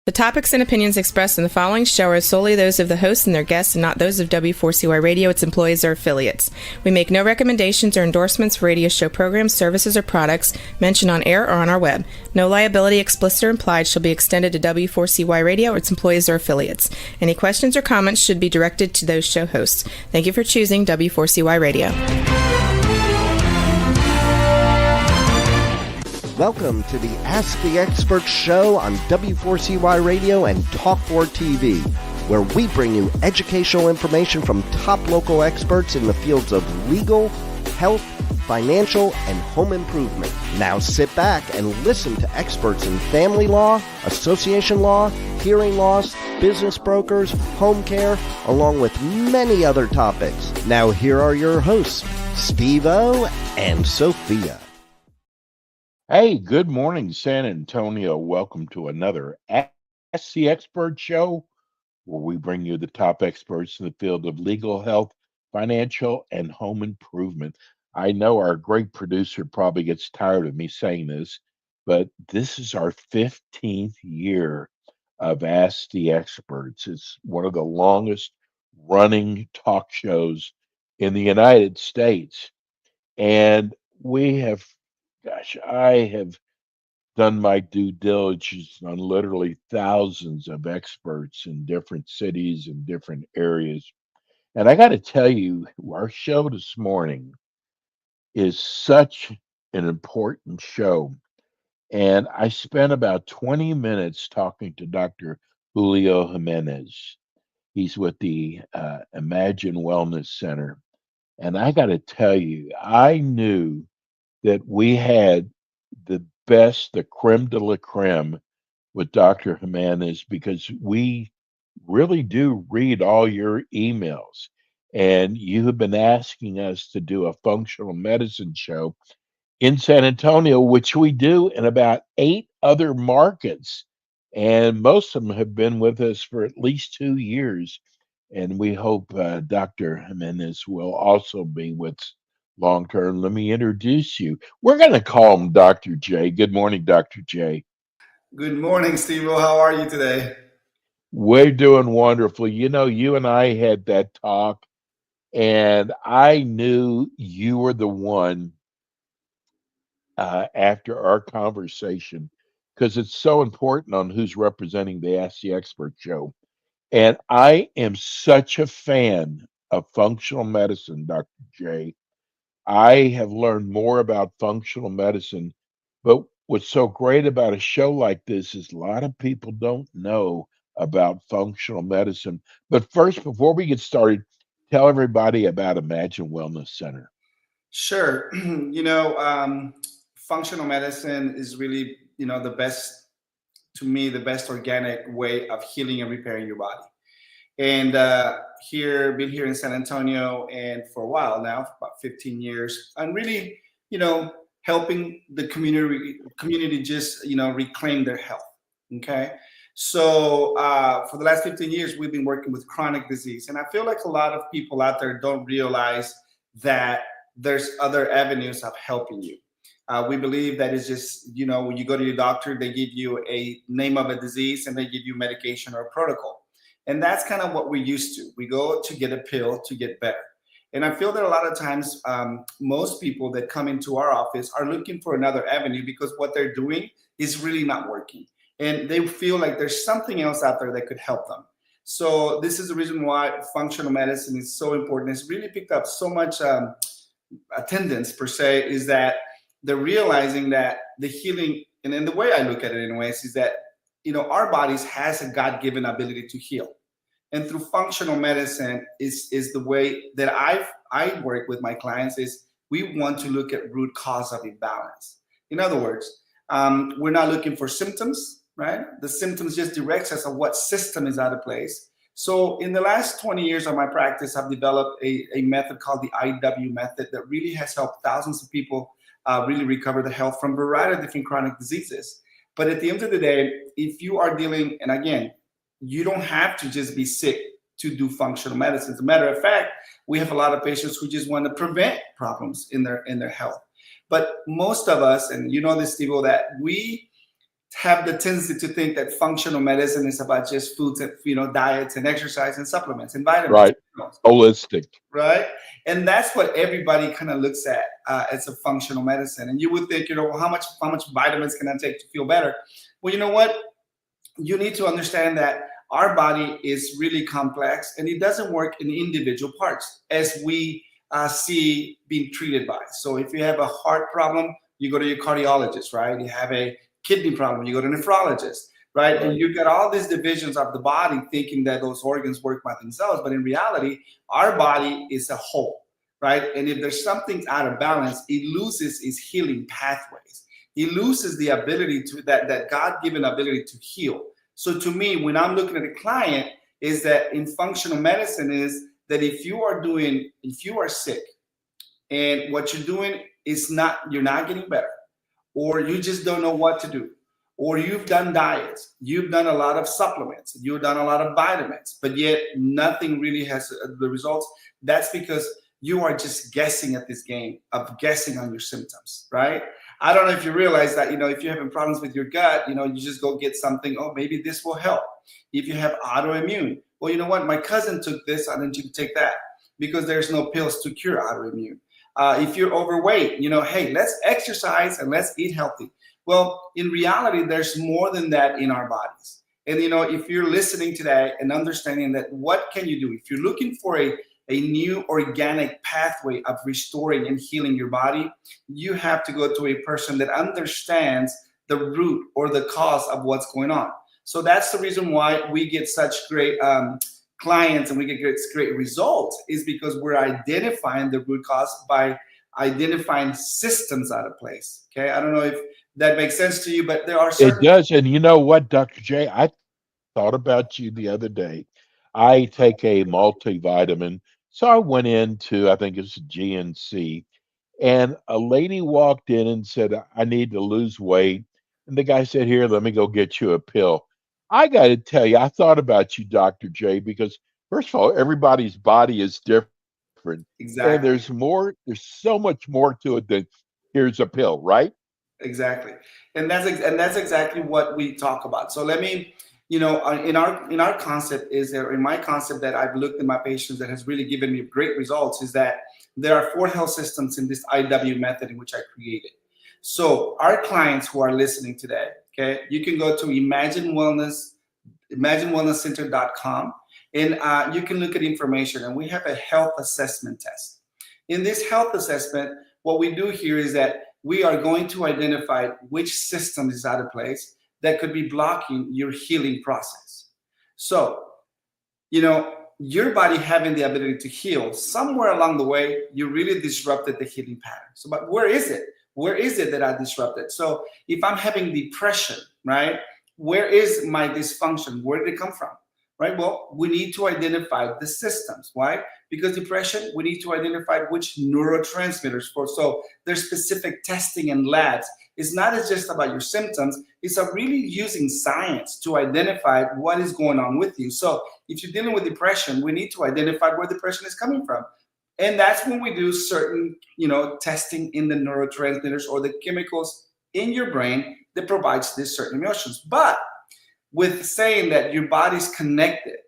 The topics and opinions expressed in the following show are solely those of the host and their guests and not those of W4CY Radio, its employees, or affiliates. We make no recommendations or endorsements for radio show programs, services, or products mentioned on air or on our web. No liability, explicit or implied, shall be extended to W4CY Radio or its employees or affiliates. Any questions or comments should be directed to those show hosts. Thank you for choosing W4CY Radio. Welcome to the Ask the Expert show on W4CY Radio and Talk4 TV, where we bring you educational information from top local experts in the fields of legal, health, financial, and home improvement. Now sit back and listen to experts in family law, association law, hearing loss, business brokers, home care, along with many other topics. Now here are your hosts, Steve-O and Sophia. Hey, good morning, San Antonio. Welcome to another Ask the Expert show, where we bring you the top experts in the field of legal, health, financial, and home improvement. I know our great producer probably gets tired of me saying this, but this is our 15th year of Ask the Experts. It's one of the longest running talk shows in the United States. And we have I have done my due diligence on literally thousands of experts in different cities and different areas. And I got to tell you, our show this morning is such an important show. And I spent about 20 minutes talking to Dr. Julio Jimenez. He's with the Imagine Wellness Center. And I got to tell you, I knew that we had the best, the creme de la creme with Dr. Jimenez, because we really do read all your emails. And you have been asking us to do a functional medicine show in San Antonio, which we do in about 8 other markets. And most of them have been with us for at least 2 years. And we hope Dr. Jimenez will also be with long term. Let me introduce you. We're going to call him Dr. J. Good morning, Dr. J. Good morning, Steve-O. How are you today? We're doing wonderful. You know, you and I had that talk, and I knew you were the one after our conversation, because it's so important on who's representing the Ask the Expert show. And I am such a fan of functional medicine, Dr. J. I have learned more about functional medicine, but what's so great about a show like this is a lot of people don't know about functional medicine. But first, before we get started, tell everybody about Imagine Wellness Center. Sure. Functional medicine is really, the best, to me, the best organic way of healing and repairing your body. And been here in San Antonio and for a while now, for about 15 years, and really, helping the community just, reclaim their health. Okay. So for the last 15 years, we've been working with chronic disease. And I feel like a lot of people out there don't realize that there's other avenues of helping you. We believe that it's just, when you go to your doctor, they give you a name of a disease and they give you medication or a protocol. And that's kind of what we're used to. We go to get a pill to get better. And I feel that a lot of times, most people that come into our office are looking for another avenue because what they're doing is really not working. And they feel like there's something else out there that could help them. So this is the reason why functional medicine is so important. It's really picked up so much attendance, per se, is that they're realizing that the healing, and the way I look at it anyways, is that, our bodies has a God-given ability to heal. And through functional medicine is the way that I work with my clients is we want to look at root cause of imbalance. In other words, we're not looking for symptoms, right? The symptoms just directs us on what system is out of place. So in the last 20 years of my practice, I've developed a method called the IW method that really has helped thousands of people really recover their health from a variety of different chronic diseases. But at the end of the day, if you are dealing, and again, you don't have to just be sick to do functional medicine. As a matter of fact, we have a lot of patients who just want to prevent problems in their health. But most of us, and you know this, Steve, that we have the tendency to think that functional medicine is about just foods and, diets and exercise and supplements and vitamins. Right. Holistic. Right. And that's what everybody kind of looks at as a functional medicine. And you would think, well, how much vitamins can I take to feel better? Well, you know what? You need to understand that our body is really complex and it doesn't work in individual parts as we see being treated by. So if you have a heart problem, you go to your cardiologist, right? You have a kidney problem, you go to a nephrologist, right? And you've got all these divisions of the body thinking that those organs work by themselves. But in reality, our body is a whole, right? And if there's something out of balance, it loses its healing pathways. It loses the ability to that God-given ability to heal. So to me, when I'm looking at a client, is that in functional medicine is that if you are sick and what you're doing is you're not getting better, or you just don't know what to do, or you've done diets, you've done a lot of supplements, you've done a lot of vitamins, but yet nothing really has the results, that's because you are just guessing at this game of guessing on your symptoms, right? I don't know if you realize that, if you're having problems with your gut, you just go get something, oh, maybe this will help. If you have autoimmune, well, you know what? My cousin took this, I need you to take that, because there's no pills to cure autoimmune. If you're overweight, hey, let's exercise and let's eat healthy. Well, in reality, there's more than that in our bodies. And, if you're listening today and understanding that, what can you do? If you're looking for a new organic pathway of restoring and healing your body, you have to go to a person that understands the root or the cause of what's going on. So that's the reason why we get such great clients and we get great results, is because we're identifying the root cause by identifying systems out of place. Okay, I don't know if that makes sense to you, but there are certain— It does. And you know what, Dr. J, I thought about you the other day. I take a multivitamin. So I went into, I think it's GNC, and a lady walked in and said, I need to lose weight. And the guy said, here, let me go get you a pill. I got to tell you, I thought about you, Dr. J, because first of all, everybody's body is different. Exactly. And there's so much more to it than here's a pill, right? Exactly. And that's exactly what we talk about. So let me, in our concept in my concept that I've looked at my patients that has really given me great results, is that there are 4 health systems in this IW method in which I created. So our clients who are listening today, okay, you can go to imaginewellnesscenter.com and you can look at information, and we have a health assessment test. In this health assessment, what we do here is that we are going to identify which system is out of place that could be blocking your healing process. So, your body having the ability to heal, somewhere along the way, you really disrupted the healing pattern. So, but where is it? Where is it that I disrupted? So if I'm having depression, right, where is my dysfunction? Where did it come from? Right? Well, we need to identify the systems. Why? Because depression, we need to identify which neurotransmitters for. So there's specific testing and labs. It's not just about your symptoms. It's really using science to identify what is going on with you. So if you're dealing with depression, we need to identify where depression is coming from. And that's when we do certain, testing in the neurotransmitters or the chemicals in your brain that provides these certain emotions. But with saying that your body's connected,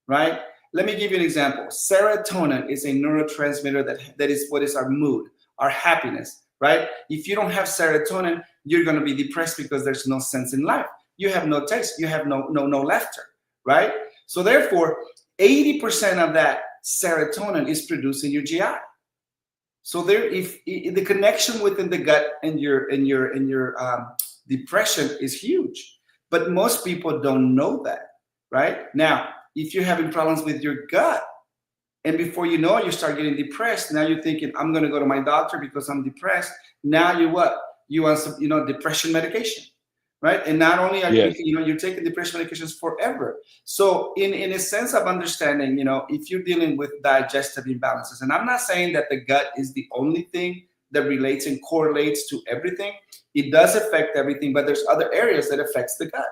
right? Let me give you an example. Serotonin is a neurotransmitter that is what is our mood, our happiness, right? If you don't have serotonin, you're going to be depressed because there's no sense in life. You have no taste. You have no laughter, right? So therefore, 80% of that serotonin is produced in your GI. So if the connection within the gut and your depression is huge. But most people don't know that, right? Now, if you're having problems with your gut, and before you know it, you start getting depressed. Now you're thinking, I'm going to go to my doctor because I'm depressed. Now you what? You want some, depression medication, right? And not only are you, you're taking depression medications forever. So in a sense of understanding, if you're dealing with digestive imbalances, and I'm not saying that the gut is the only thing that relates and correlates to everything. It does affect everything, but there's other areas that affects the gut.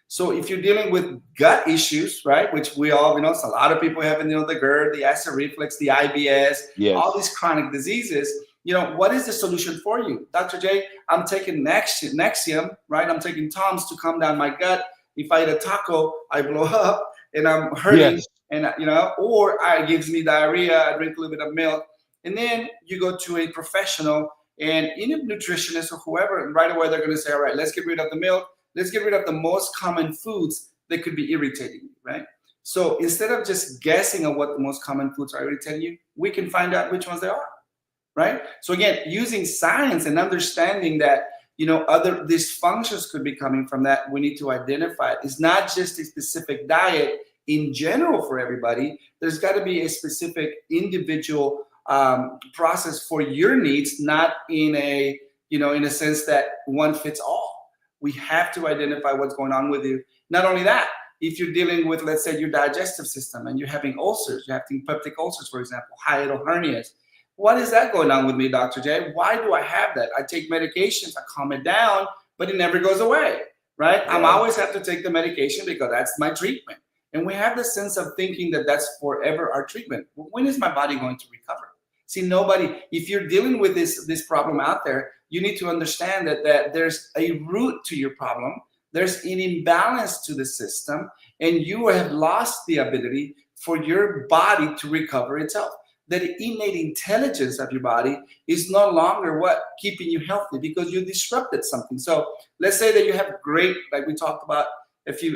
So if you're dealing with gut issues, right, which we all, so a lot of people have, the GERD, the acid reflux, the IBS, all these chronic diseases, what is the solution for you? Dr. J, I'm taking Nexium, right? I'm taking Tums to calm down my gut. If I eat a taco, I blow up and I'm hurting, Yes. and or it gives me diarrhea. I drink a little bit of milk, and then you go to a professional and a nutritionist or whoever, and right away they're going to say, all right, let's get rid of the milk. Let's get rid of the most common foods that could be irritating you, right? So instead of just guessing at what the most common foods are irritating you, we can find out which ones they are, right? So again, using science and understanding that other dysfunctions could be coming from that, we need to identify it. It's not just a specific diet in general for everybody. There's got to be a specific individual process for your needs, not in a sense that one fits all. We have to identify what's going on with you. Not only that, if you're dealing with, let's say, your digestive system and you're having ulcers, you're having peptic ulcers, for example, hiatal hernias. What is that going on with me, Dr. J? Why do I have that? I take medications, I calm it down, but it never goes away, right? I always have to take the medication because that's my treatment. And we have the sense of thinking that that's forever our treatment. When is my body going to recover? See, nobody, if you're dealing with this problem out there, you need to understand that there's a root to your problem. There's an imbalance to the system, and you have lost the ability for your body to recover itself. That innate intelligence of your body is no longer keeping you healthy because you disrupted something. So let's say that you have great, like we talked about a few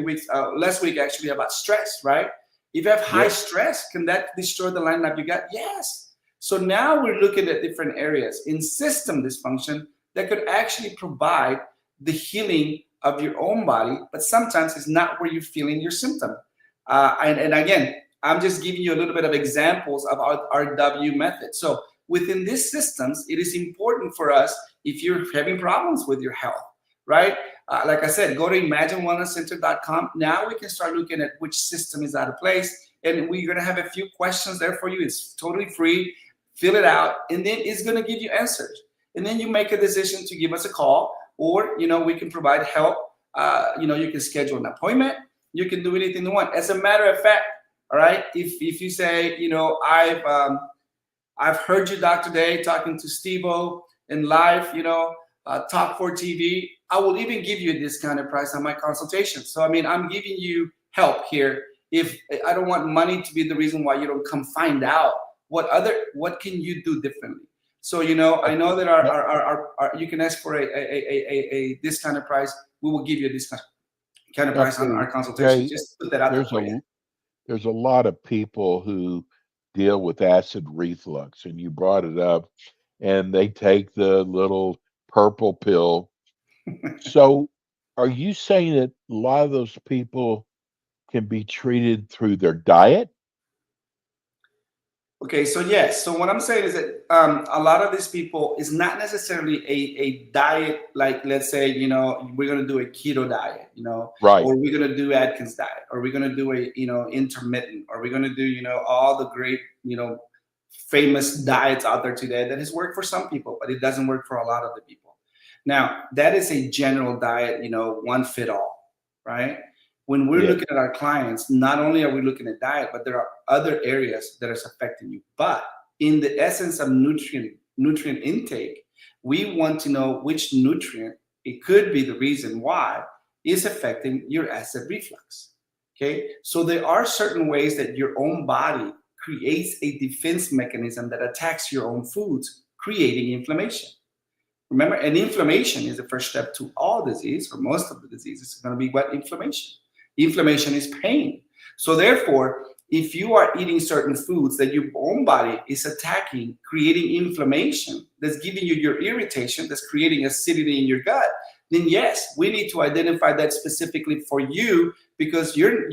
weeks last week actually, about stress, right? If you have high stress, can that destroy the lining of your gut? Yes. So now we're looking at different areas in system dysfunction that could actually provide the healing of your own body, but sometimes it's not where you're feeling your symptom. And again, I'm just giving you a little bit of examples of our RW method. So within these systems, it is important for us, if you're having problems with your health, right? Like I said, go to ImagineWellnessCenter.com. Now we can start looking at which system is out of place. And we're going to have a few questions there for you. It's totally free. Fill it out. And then it's going to give you answers. And then you make a decision to give us a call, or, we can provide help. You can schedule an appointment. You can do anything you want. As a matter of fact, all right, if you say, I've heard you, Dr. Day, talking to Steve-O in live, Talk 4 TV, I will even give you a discounted price on my consultation. So, I'm giving you help here. If I don't want money to be the reason why you don't come find out what can you do differently. So, I know that our you can ask for a discounted price. We will give you a discounted price on our consultation. Okay. Just put that out there for you. There's a lot of people who deal with acid reflux, and you brought it up, and they take the little purple pill. So are you saying that a lot of those people can be treated through their diet? Okay, so yes. So what I'm saying is that a lot of these people is not necessarily a diet, like, let's say, we're going to do a keto diet, Right. or we're going to do Atkins diet, or we're going to do a, intermittent, or we're going to do, all the great, famous diets out there today that has worked for some people, but it doesn't work for a lot of the people. Now, that is a general diet, one fit all, right? When we're looking at our clients, not only are we looking at diet, but there are other areas that are affecting you. But in the essence of nutrient intake, we want to know which nutrient, it could be the reason why, is affecting your acid reflux. Okay, so there are certain ways that your own body creates a defense mechanism that attacks your own foods, creating inflammation. Remember, and inflammation is the first step to all disease, or most of the diseases. It's going to be what? Inflammation. Inflammation is pain. So therefore, if you are eating certain foods that your own body is attacking, creating inflammation, that's giving you your irritation, that's creating acidity in your gut, then yes, we need to identify that specifically for you, because your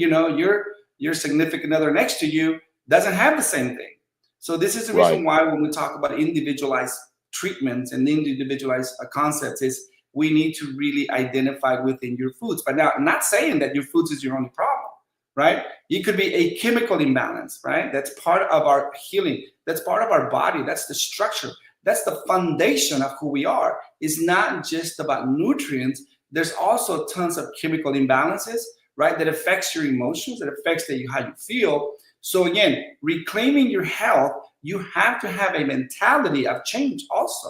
significant other next to you doesn't have the same thing. So this is the reason why when we talk about individualized treatments and individualized concepts, is we need to really identify within your foods. But now, I'm not saying that your foods is your only problem, right? It could be a chemical imbalance, right? That's part of our healing. That's part of our body. That's the structure. That's the foundation of who we are. It's not just about nutrients. There's also tons of chemical imbalances, right? That affects your emotions, that affects how you feel. So again, reclaiming your health you have to have a mentality of change also,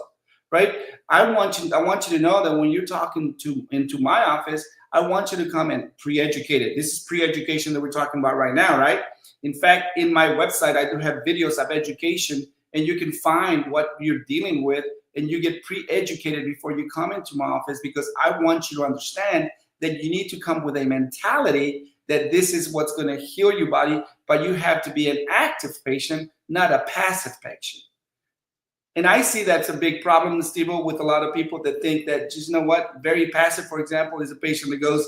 right? I want you to know that when you're talking into my office, I want you to come and pre-educated. This is pre-education that we're talking about right now, right? In fact, in my website, I do have videos of education, and you can find what you're dealing with, and you get pre-educated before you come into my office, because I want you to understand that you need to come with a mentality that this is what's going to heal your body, but you have to be an active patient, not a passive patient. And I see that's a big problem, Steve, with a lot of people that think that, just, you know what, very passive, for example, is a patient that goes,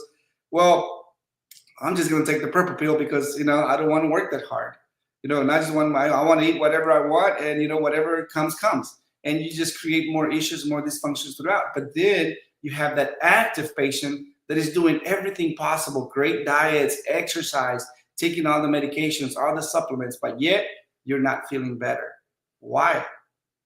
well, I'm just going to take the purple pill because, I don't want to work that hard. And I just want I want to eat whatever I want, and, whatever comes. And you just create more issues, more dysfunctions throughout. But then you have that active patient that is doing everything possible, great diets, exercise, taking all the medications, all the supplements, but yet you're not feeling better. Why?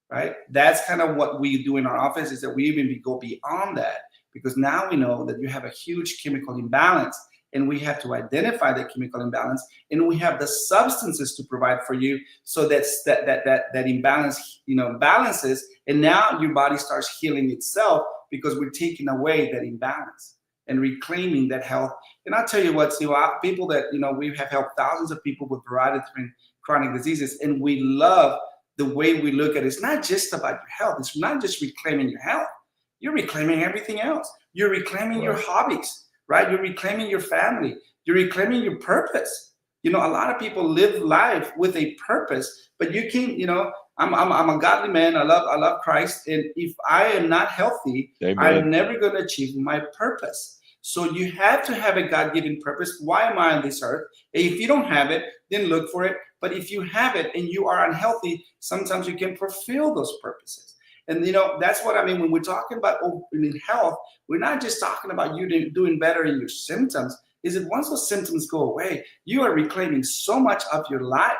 Right? That's kind of what we do in our office, is that we even go beyond that, because now we know that you have a huge chemical imbalance, and we have to identify the chemical imbalance, and we have the substances to provide for you so that imbalance, balances, and now your body starts healing itself, because we're taking away that imbalance and reclaiming that health. And I'll tell you what, people that, we have helped thousands of people with a variety of different chronic diseases, and we love the way we look at it. It's not just about your health. It's not just reclaiming your health. You're reclaiming everything else. You're reclaiming your hobbies, right? You're reclaiming your family. You're reclaiming your purpose. A lot of people live life with a purpose, but you can't, I'm a godly man. I love Christ. And if I am not healthy, Amen, I'm never going to achieve my purpose. So you have to have a God-given purpose. Why am I on this earth? And if you don't have it, then look for it. But if you have it and you are unhealthy, sometimes you can fulfill those purposes. And, that's what I mean. When we're talking about health, we're not just talking about you doing better in your symptoms. Is that once those symptoms go away, you are reclaiming so much of your life.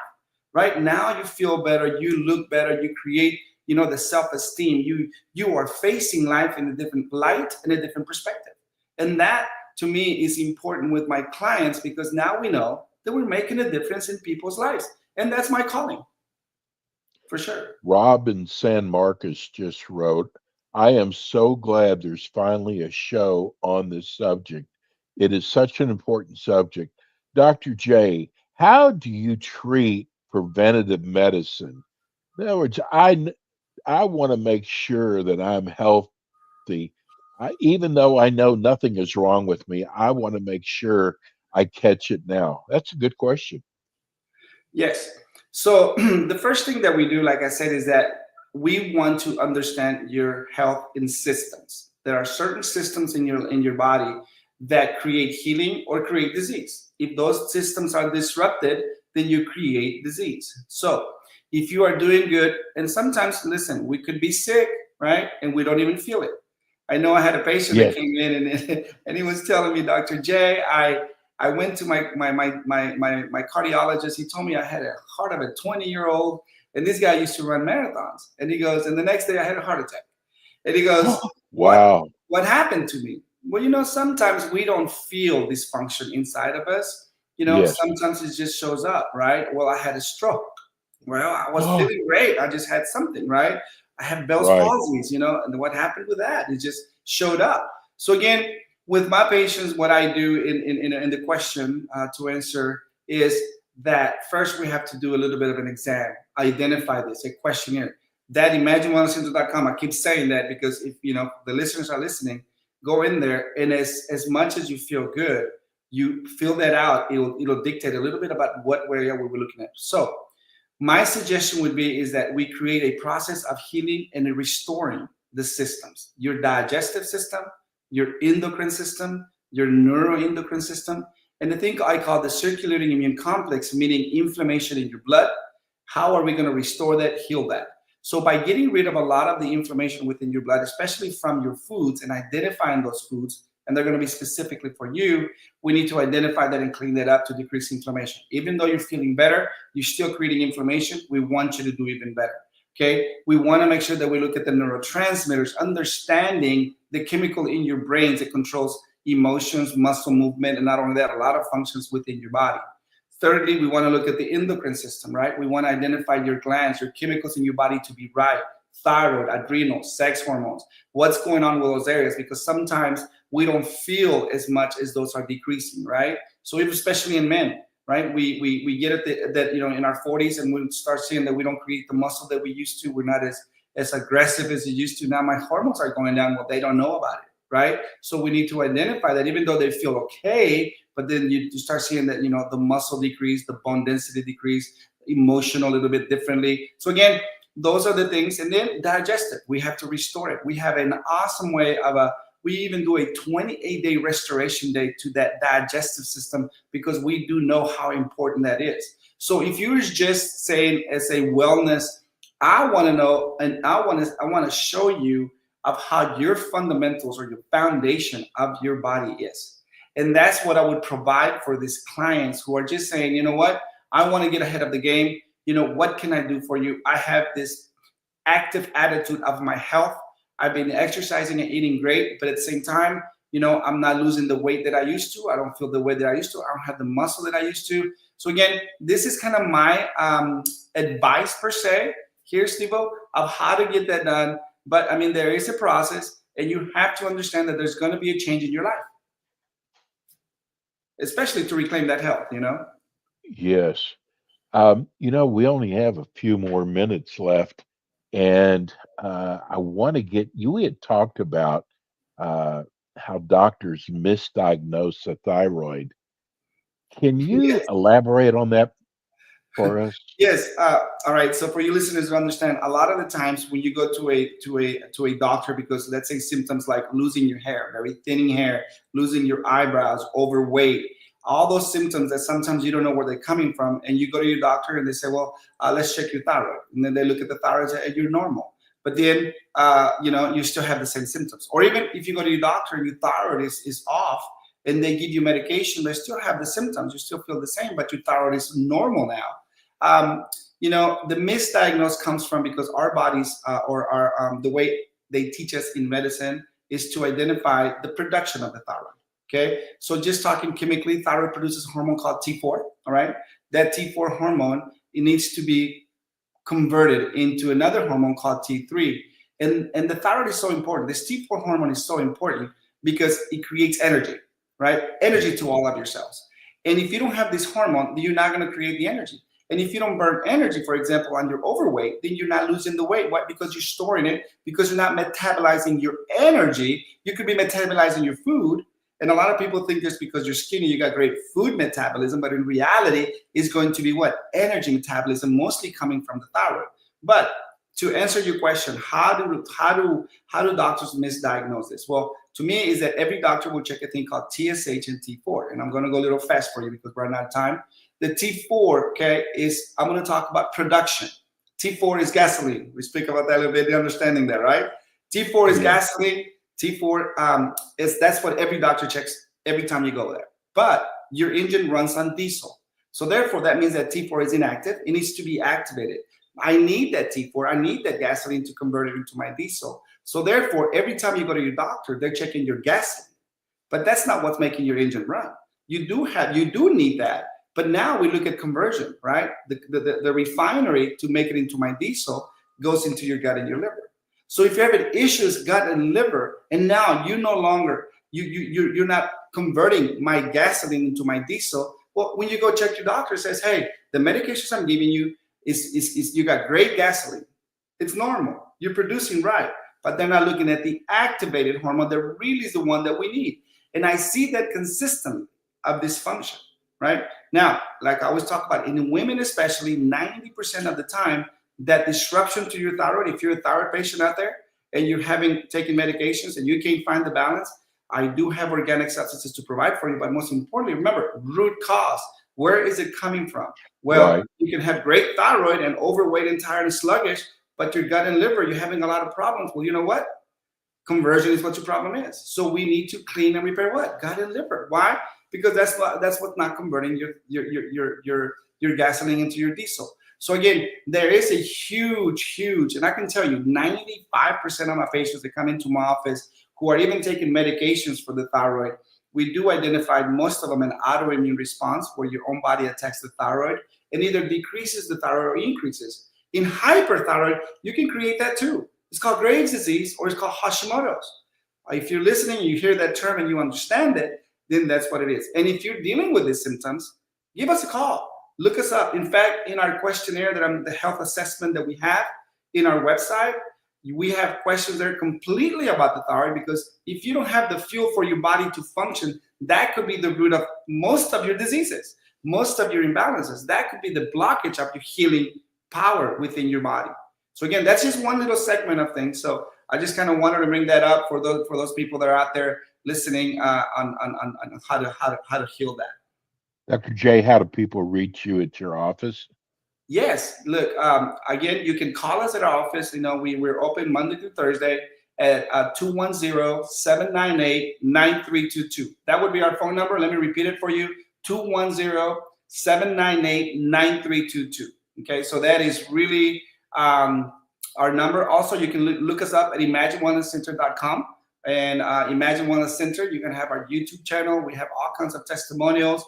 Right now, you feel better, you look better, you create, the self-esteem. You are facing life in a different light and a different perspective. And that, to me, is important with my clients, because now we know that we're making a difference in people's lives. And that's my calling, for sure. Rob in San Marcos just wrote, I am so glad there's finally a show on this subject. It is such an important subject. Dr. J, how do you treat preventative medicine? In other words, I want to make sure that I'm healthy. Even though I know nothing is wrong with me, I want to make sure I catch it now. That's a good question. Yes. So the first thing that we do, like I said, is that we want to understand your health in systems. There are certain systems in your body that create healing or create disease. If those systems are disrupted, then you create disease. So if you are doing good, and sometimes, listen, we could be sick, right? And we don't even feel it. I know I had a patient that came in and he was telling me, Dr. J, I went to my cardiologist. He told me I had a heart of a 20-year-old, and this guy used to run marathons. And he goes, and the next day I had a heart attack. And he goes, wow, what happened to me? Well, sometimes we don't feel dysfunction inside of us. Sometimes it just shows up, right? Well, I had a stroke. Well, I was feeling great. I just had something, right? I have Bell's palsy, and what happened with that? It just showed up. So again, with my patients, what I do in the question to answer is that first we have to do a little bit of an exam, identify this, a questionnaire. That ImagineWellnessCenter.com, I keep saying that because if the listeners are listening, go in there, and as much as you feel good, you fill that out. It'll dictate a little bit about what area we're looking at. So my suggestion would be is that we create a process of healing and restoring the systems, your digestive system, your endocrine system, your neuroendocrine system, and the thing I call the circulating immune complex, meaning inflammation in your blood. How are we going to restore that, heal that? So by getting rid of a lot of the inflammation within your blood, especially from your foods, and identifying those foods, and they're going to be specifically for you, we need to identify that and clean that up to decrease inflammation. Even though you're feeling better, you're still creating inflammation. We want you to do even better, okay? We want to make sure that we look at the neurotransmitters, understanding the chemical in your brains that controls emotions, muscle movement, and not only that, a lot of functions within your body. Thirdly, we want to look at the endocrine system, right? We want to identify your glands, your chemicals in your body to be right. Thyroid, adrenal, sex hormones, what's going on with those areas, because sometimes we don't feel as much as those are decreasing, right? So especially in men, right? We get it that in our 40s, and we start seeing that we don't create the muscle that we used to. We're not as aggressive as you used to. Now my hormones are going down. Well, they don't know about it, right? So we need to identify that, even though they feel okay, but then you start seeing that the muscle decrease, the bone density decrease, emotional a little bit differently. So again, those are the things. And then digestive, we have to restore it. We have an awesome way we even do a 28-day restoration day to that digestive system, because we do know how important that is. So if you're just saying as a wellness, I want to know, and I want to show you of how your fundamentals or your foundation of your body is. And that's what I would provide for these clients who are just saying, you know what, I want to get ahead of the game. What can I do for you? I have this active attitude of my health. I've been exercising and eating great, but at the same time, I'm not losing the weight that I used to. I don't feel the way that I used to. I don't have the muscle that I used to. So again, this is kind of my advice per se here, Steve-O, of how to get that done. But I mean, there is a process, and you have to understand that there's going to be a change in your life, especially to reclaim that health, Yes. We only have a few more minutes left, and I want to get you. We had talked about how doctors misdiagnose the thyroid. Can you Yes. elaborate on that for us? Yes. All right. So for you listeners to understand, a lot of the times when you go to a doctor, because let's say symptoms like losing your hair, very thinning hair, losing your eyebrows, overweight, all those symptoms that sometimes you don't know where they're coming from, and you go to your doctor and they say, well, let's check your thyroid, and then they look at the thyroid and say, you're normal, but then you still have the same symptoms. Or even if you go to your doctor and your thyroid is off, and they give you medication, they still have the symptoms. You still feel the same, but your thyroid is normal now. The misdiagnosis comes from because our bodies the way they teach us in medicine is to identify the production of the thyroid. Okay, so just talking chemically, thyroid produces a hormone called T4. All right, that T4 hormone, it needs to be converted into another hormone called T3. And the thyroid is so important. This T4 hormone is so important because it creates energy, right? Energy to all of your cells. And if you don't have this hormone, then you're not going to create the energy. And if you don't burn energy, for example, on your overweight, then you're not losing the weight. Why? Because you're storing it, because you're not metabolizing your energy. You could be metabolizing your food. And a lot of people think just because you're skinny, you got great food metabolism, but in reality, it's going to be what? Energy metabolism, mostly coming from the thyroid. But to answer your question, how do doctors misdiagnose this? Well, to me, is that every doctor will check a thing called TSH and T4. And I'm going to go a little fast for you because we're out of time. The T4, okay, I'm going to talk about production. T4 is gasoline. We speak about that a little bit, the understanding there, right? T4 is gasoline. T4 that's what every doctor checks every time you go there. But your engine runs on diesel. So therefore, that means that T4 is inactive. It needs to be activated. I need that T4. I need that gasoline to convert it into my diesel. So therefore, every time you go to your doctor, they're checking your gasoline. But that's not what's making your engine run. You do need that. But now we look at conversion, right? The refinery to make it into my diesel goes into your gut and your liver. So if you're having issues, gut and liver, and now you no longer, you're not converting my gasoline into my diesel, well, when you go check your doctor, it says, hey, the medications I'm giving you is you got great gasoline. It's normal. You're producing right. But they're not looking at the activated hormone that really is the one that we need. And I see that consistently of dysfunction, right? Now, like I always talk about, in women especially, 90% of the time, that disruption to your thyroid, if you're a thyroid patient out there and you're taking medications and you can't find the balance, I do have organic substances to provide for you. But most importantly, remember, root cause. Where is it coming from? Well, You can have great thyroid and overweight and tired and sluggish, but your gut and liver, you're having a lot of problems. Well, you know what? Conversion is what your problem is. So we need to clean and repair what? Gut and liver. Why? Because that's what's not converting your gasoline into your diesel. So again, there is a huge, and I can tell you 95% of my patients that come into my office who are even taking medications for the thyroid, we do identify most of them an autoimmune response where your own body attacks the thyroid and either decreases the thyroid or increases. In hyperthyroid, you can create that too. It's called Graves' disease, or it's called Hashimoto's. If you're listening and you hear that term and you understand it, then that's what it is. And if you're dealing with these symptoms, give us a call. Look us up. In fact, in our questionnaire, the health assessment that we have in our website, we have questions that are completely about the thyroid, because if you don't have the fuel for your body to function, that could be the root of most of your diseases, most of your imbalances. That could be the blockage of your healing power within your body. So again, that's just one little segment of things. So I just kind of wanted to bring that up for those people that are out there listening on how to heal that. Dr. J, how do people reach you at your office? Yes, look, again, you can call us at our office. We're open Monday through Thursday at 210-798-9322. That would be our phone number. Let me repeat it for you: 210-798-9322. Okay, so that is really our number. Also, you can look us up at ImagineWellnessCenter.com. And Imagine Wellness Center, you can have our YouTube channel. We have all kinds of testimonials,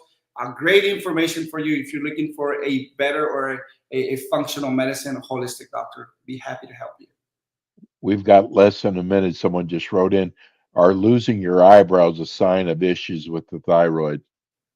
great information for you if you're looking for a better or a functional medicine, a holistic doctor. Be happy to help you. We've got less than a minute. Someone just wrote in, are losing your eyebrows a sign of issues with the thyroid?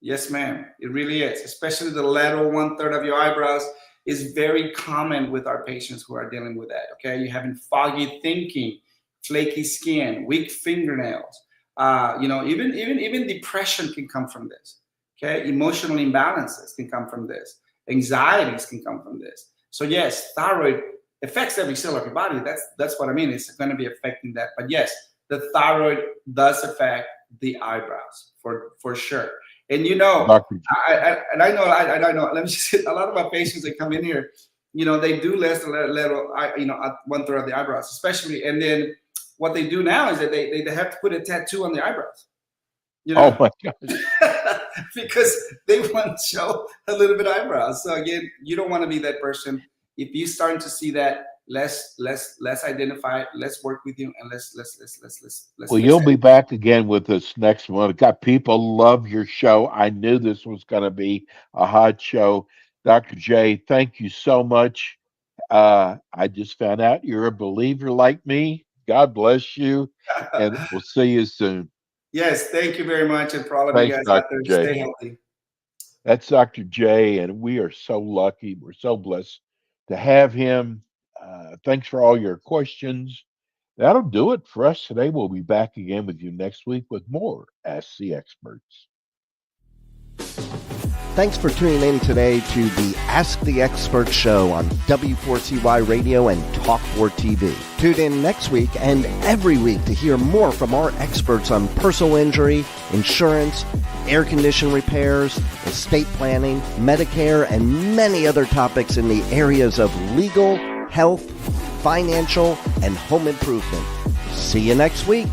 Yes, ma'am. It really is. Especially the lateral 1/3 of your eyebrows is very common with our patients who are dealing with that. Okay, you're having foggy thinking, flaky skin, weak fingernails. Even depression can come from this. Okay, emotional imbalances can come from this. Anxieties can come from this. So yes, thyroid affects every cell of your body. That's what I mean. It's going to be affecting that. But yes, the thyroid does affect the eyebrows for sure. And I know. Let me just say, a lot of my patients that come in here, they do less little, 1/3 of the eyebrows, especially. And then what they do now is that they have to put a tattoo on the eyebrows. Oh my gosh. Because they want to show a little bit of eyebrows. So again, you don't want to be that person. If you're starting to see that, let's identify it. Let's work with you, and let's. Well, you'll be back again with us next month. God, people love your show. I knew this was going to be a hot show. Dr. J, thank you so much. I just found out you're a believer like me. God bless you, and we'll see you soon. Yes, thank you very much, and for all of you guys out there, stay healthy. That's Dr. J, and we are so lucky. We're so blessed to have him. Thanks for all your questions. That'll do it for us today. We'll be back again with you next week with more Ask the Experts. Thanks for tuning in today to the Ask the Experts show on W4CY Radio and Talk4 TV. Tune in next week and every week to hear more from our experts on personal injury, insurance, air condition repairs, estate planning, Medicare, and many other topics in the areas of legal, health, financial, and home improvement. See you next week.